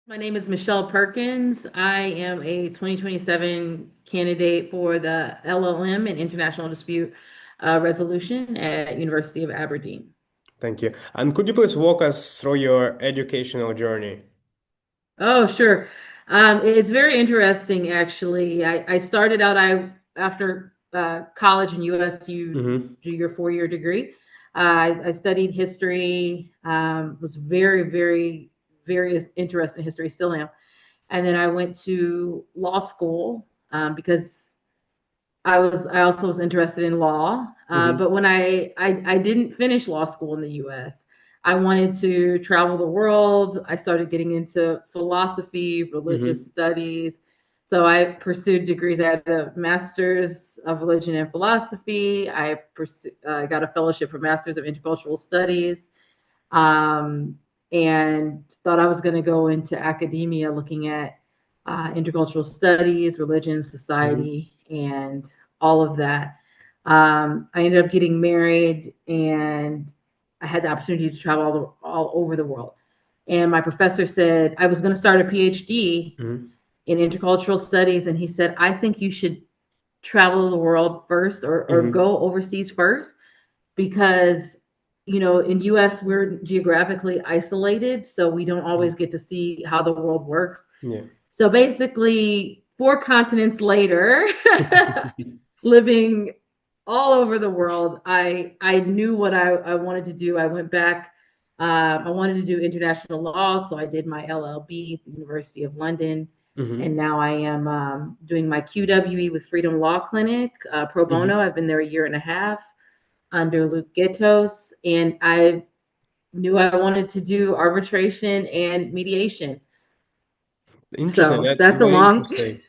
My name is Michelle Perkins. I am a 2027 candidate for the LLM in International Dispute Resolution at University of Aberdeen. Thank you. And could you please walk us through your educational journey? Oh, sure. It's very interesting, actually. I started out, after college in US, you Hmm. do your 4-year degree. I studied history, was very interested in history, still am. And then I went to law school because I also was interested in law. Hmm. But when I didn't finish law school in the U.S., I wanted to travel the world. I started getting into philosophy, religious Hmm. studies. So I pursued degrees. I had a master's of religion and philosophy. I got a fellowship for Masters of Intercultural Studies, and thought I was going to go into academia looking at intercultural studies, religion, Hmm. society, and all of that. I ended up getting married, and I had the opportunity to travel all over the world. And my professor said I was going to start a PhD Hmm. in intercultural studies, and he said, I think you should travel the world first, or Hmm. go overseas first, because in US we're geographically isolated, so we don't always get to see how the world works. Yeah. So basically 4 continents later, living all over the world, I knew what I wanted to do. I went back. I wanted to do international law, so I did my LLB at the University of London, and Hmm. now I am doing my QWE with Freedom Law Clinic, pro bono. Hmm. I've been there a year and a half under Luke Gittos, and I knew I wanted to do arbitration and mediation. Interesting. So That's that's a very long, interesting.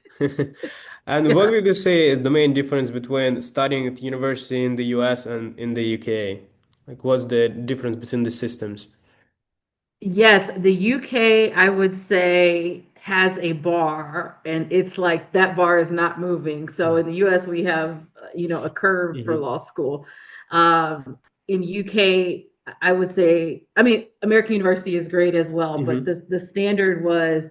And what yeah. would you say is the main difference between studying at university in the US and in the UK? Like, what's the difference between the systems? Yes, the UK, I would say, has a bar, and it's like that bar is not moving. So in the US, we have, a curve for Hmm. law school. In UK, I would say, I mean, American University is great as well, but Hmm. the standard was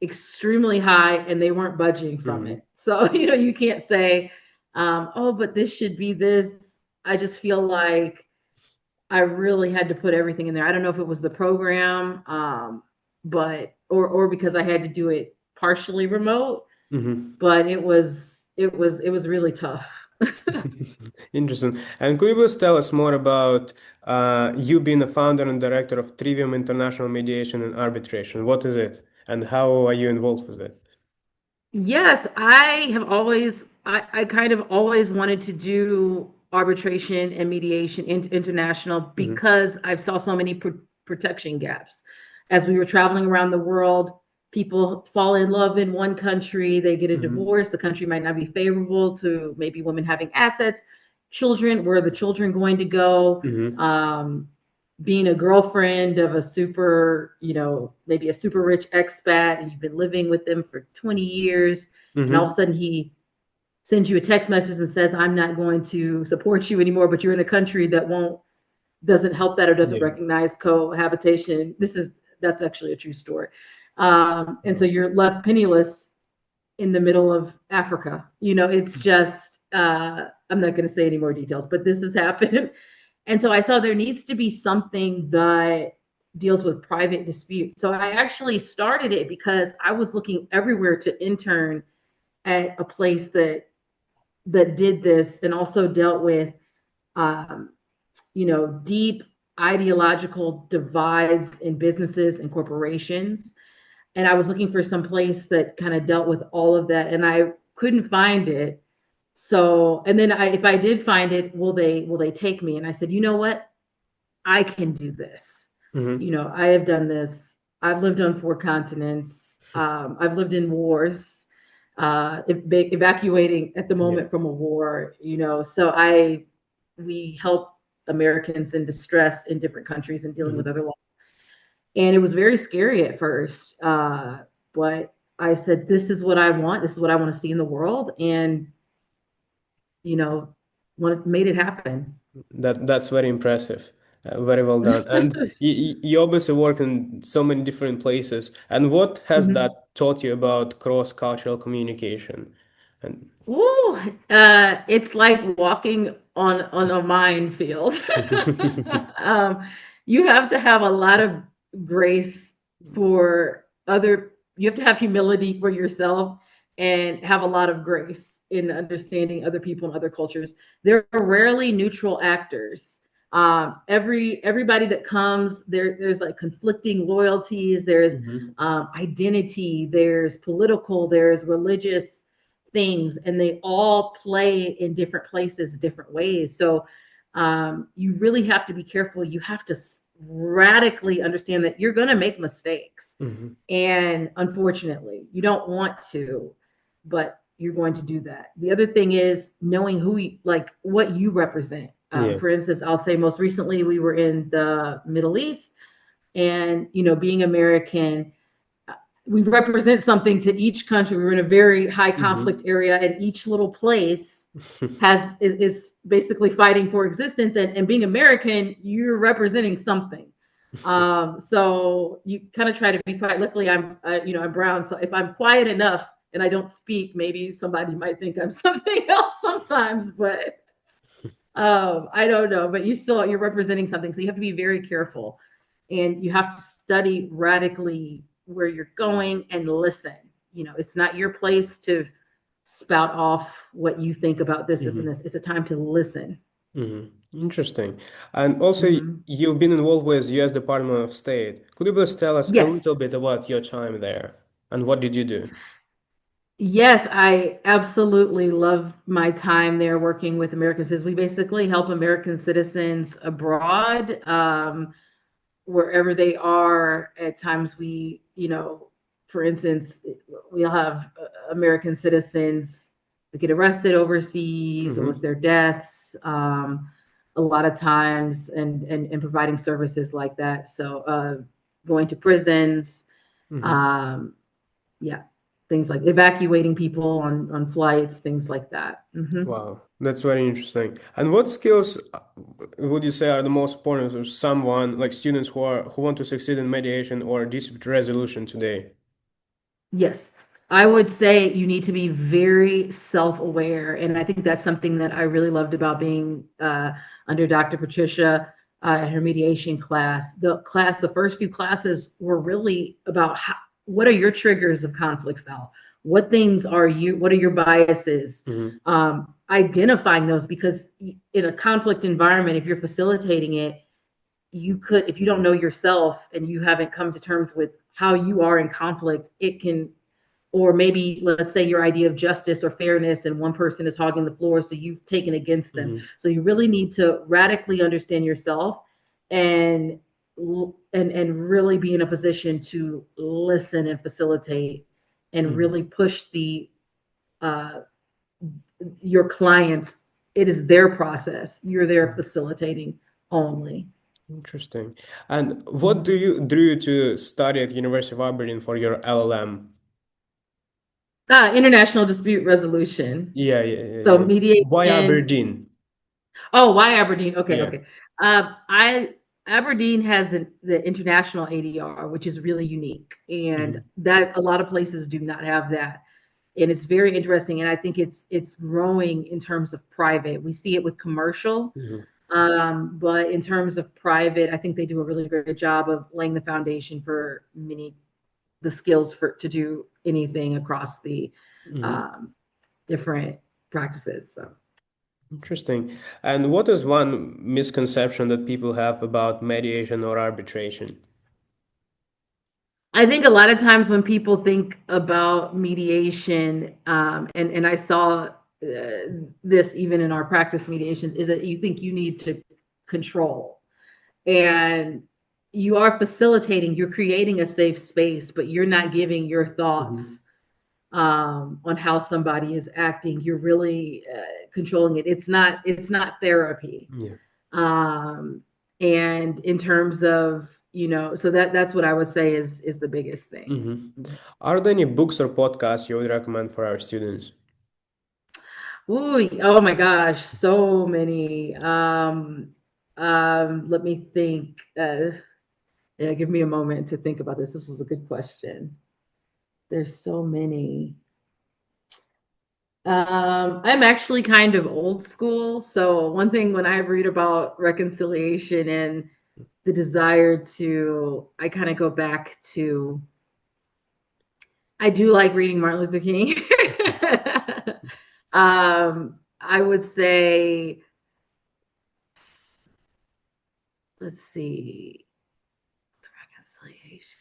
extremely high, and they weren't budging from Hmm. it. So, you can't say, oh, but this should be this. I just feel like I really had to put everything in there. I don't know if it was the program, but or because I had to do it partially remote, Hmm. but it was really tough. Interesting. And could you please tell us more about you being the founder and director of Trivium International Mediation and Arbitration? What is it, and how are you involved with it? Yes, I kind of always wanted to do arbitration and mediation international, Hmm. because I saw so many protection gaps. As we were traveling around the world, people fall in love in one country, they get a Hmm. divorce, the country might not be favorable to maybe women having assets, children, where are the children going to go? Hmm. Um, Being a girlfriend of a super, maybe a super rich expat, and you've been living with them for 20 years, and all of a Hmm. sudden he sends you a text message and says, I'm not going to support you anymore, but you're in a country that won't doesn't help that, or doesn't Yeah. recognize cohabitation. That's actually a true story. And so you're left penniless in the middle of Africa. It's just, I'm not going to say any more details, but this has happened. And so I saw there needs to be something that deals with private dispute. So I actually started it because I was looking everywhere to intern at a place that did this, and also dealt with, um, deep ideological divides in businesses and corporations. And I was looking for some place that kind of dealt with all of that, and I couldn't find it. So, and then if I did find it, will they take me? And I said, you know what? I can do this. Hmm. I have done this. I've lived on 4 continents. I've lived in wars, evacuating at the Yeah. moment from a war. We help Americans in distress in different countries and dealing with Hmm. other laws. And it was very scary at first, but I said, "This is what I want. This is what I want to see in the world," and you know, made it happen. That's very impressive. Very well done. And you obviously work in so many different places. And what has Mhm. that taught you about cross-cultural communication? And Ooh, it's like walking on a minefield. um, you have to have a lot of grace for other. You have to have humility for yourself and have a lot of grace in understanding other people and other cultures. They're rarely neutral actors. Everybody that comes there's like conflicting loyalties. There's Mhm. identity. There's political. There's religious things, and they all play in different places different ways. So you really have to be careful. You have to radically understand that you're going to make mistakes, Mhm. and unfortunately you don't want to, but you're going to do that. The other thing is knowing who you, like what you represent. Yeah. For instance, I'll say most recently we were in the Middle East, and being American, we represent something to each country. We're in a very high conflict Mhm. area, and each little place is basically fighting for existence. And being American, you're representing something. So you kind of try to be quiet. Luckily, I'm brown, so if I'm quiet enough and I don't speak, maybe somebody might think I'm something else sometimes. But I don't know. But you're representing something, so you have to be very careful, and you have to study radically where you're going and listen. It's not your place to spout off what you think about this, and Mhm. this. It's a time to listen. Mhm. Interesting. And also, Hmm. you've been involved with U.S. Department of State. Could you please tell us a little Yes. bit about your time there and what did you do? Yes, I absolutely love my time there working with American citizens. We basically help American citizens abroad, wherever they are. At times, for instance, we'll have American citizens that get arrested overseas, or if Hmm. they're deaths, a lot of times, and providing services like that. So, going to prisons, Hmm. um, yeah, things like evacuating people on flights, things like that. Hmm. Wow, that's very interesting. And what skills would you say are the most important to someone like students who want to succeed in mediation or dispute resolution today? Yes, I would say you need to be very self-aware, and I think that's something that I really loved about being under Dr. Patricia at her mediation class. The first few classes were really about what are your triggers of conflict style? What are your biases? Hmm. Identifying those, because in a conflict environment, if you're facilitating it, if you don't know yourself and you haven't come to terms with how you are in conflict, it can, or maybe let's say your idea of justice or fairness, and one person is hogging the floor, so you've taken against them. Hmm. So you really need to radically understand yourself, and and really be in a position to listen and facilitate, and Hmm. really push the uh, your clients. It is their process. You're there facilitating only. Interesting. And what Mhm. do you drew you to study at University of Aberdeen for your LLM? International dispute resolution. Yeah, yeah, yeah, So yeah. Why mediation. Aberdeen? Oh, why Aberdeen? Okay, Yeah. okay. I Aberdeen has the international ADR, which is really unique, and Hmm. that a lot of places do not have that. And it's very interesting, and I think it's growing in terms of private. We see it with commercial, Hmm. but in terms of private, I think they do a really great job of laying the foundation for the skills to do anything across the Hmm. um, different practices. So. Interesting. And what is one misconception that people have about mediation or arbitration? I think a lot of times when people think about mediation, and I saw this even in our practice mediations, is that you think you need to control, and you are facilitating, you're creating a safe space, but you're not giving your Hmm. thoughts on how somebody is acting. You're really controlling it. It's not therapy. Yeah. um, and in terms of, so that's what I would say is the biggest thing. Hmm. Are there any books or podcasts you would recommend for our students? Ooh, oh my gosh, so many. Let me think. Yeah, give me a moment to think about this. This was a good question. There's so many. I'm actually kind of old school. So one thing when I read about reconciliation and the desire to, I kind of go back to, I do like reading Martin Luther King. I would say, let's see, reconciliation.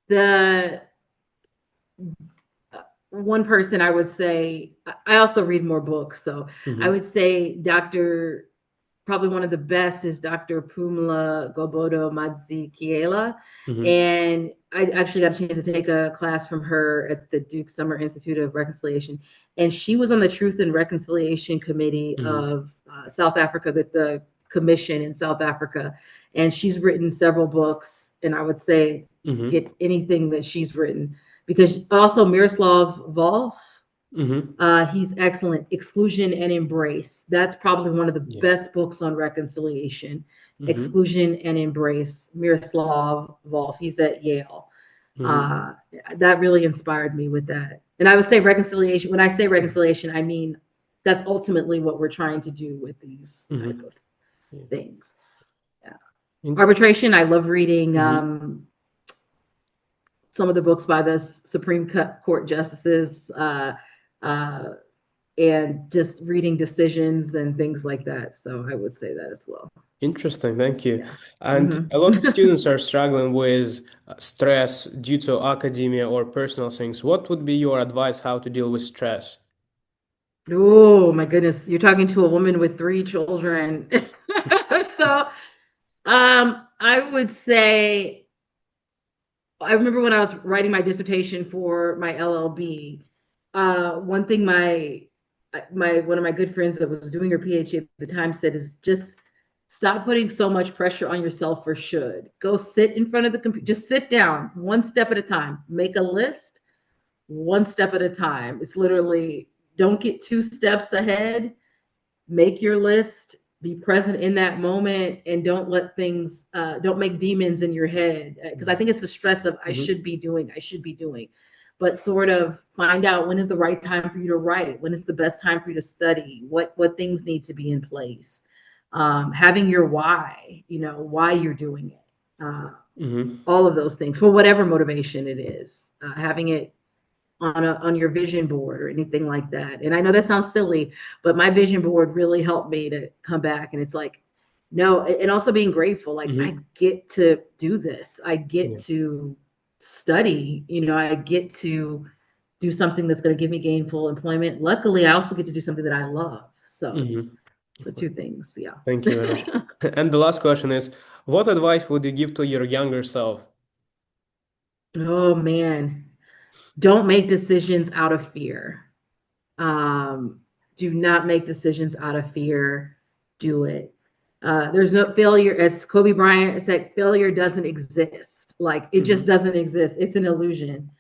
The one person I would say, I also read more books. So I Mm-hmm. would say probably one of the best is Dr. Pumla Gobodo Madzikiela. Mm-hmm. And I actually got a chance to take a class from her at the Duke Summer Institute of Reconciliation. And she was on the Truth and Reconciliation Committee Mm-hmm. of South Africa, the commission in South Africa. And she's written several books. And I would say Mm-hmm. get anything that she's written. Because also Miroslav Volf, Mm-hmm. he's excellent. Exclusion and Embrace. That's probably one of the Yeah. best books on reconciliation. Mm-hmm. Exclusion and Embrace. Miroslav Volf. He's at Yale. Mm-hmm. Uh, that really inspired me with that. And I would say reconciliation. When I say reconciliation, I mean that's ultimately what we're trying to do with these type Mm-hmm. of Yeah. things. Yeah. In- Arbitration. I love reading mm-hmm. some of the books by the Supreme Court justices. Uh, and just reading decisions and things like that. So I would say that as well. Interesting, thank you. Yeah. And a lot of Mm-hmm. students are struggling with stress due to academia or personal things. What would be your advice how to deal with stress? Oh my goodness, you're talking to a woman with three children. So I would say I remember when I was writing my dissertation for my LLB, one thing my one of my good friends that was doing her PhD at the time said is just stop putting so much pressure on yourself for should. Go sit in front of the computer, just sit down one step at a time. Make a list one step at a time. It's literally don't get two steps ahead. Make your list, be present in that moment, and don't let things, don't make demons in your head. Because I think it's the stress of Mm-hmm. I should be doing. But sort of find out when is the right time for you to write, when is the best time for you to study, what things need to be in place. Having your why, why you're doing it. Mm-hmm. All of those things for whatever motivation it is. Having it on your vision board or anything like that. And I know that sounds silly, but my vision board really helped me to come back. And it's like, no, and also being grateful. Like I Mm-hmm. get to do this. I get Yeah. to study. I get to do something that's going to give me gainful employment. Luckily, I also get to do something that I love. Mm-hmm. So two things. Yeah. Thank you very much. And the last question is, what advice would you give to your younger self? Oh man, don't make decisions out of fear. Um, do not make decisions out of fear. Do it. There's no failure, as Kobe Bryant said, failure doesn't exist. Like it just Mm-hmm. doesn't exist. It's an illusion.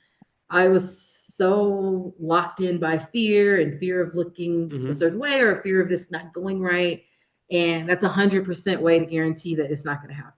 I was so locked in by fear and fear of looking a Mm-hmm. certain way or fear of this not going right. And that's 100% way to guarantee that it's not going to happen.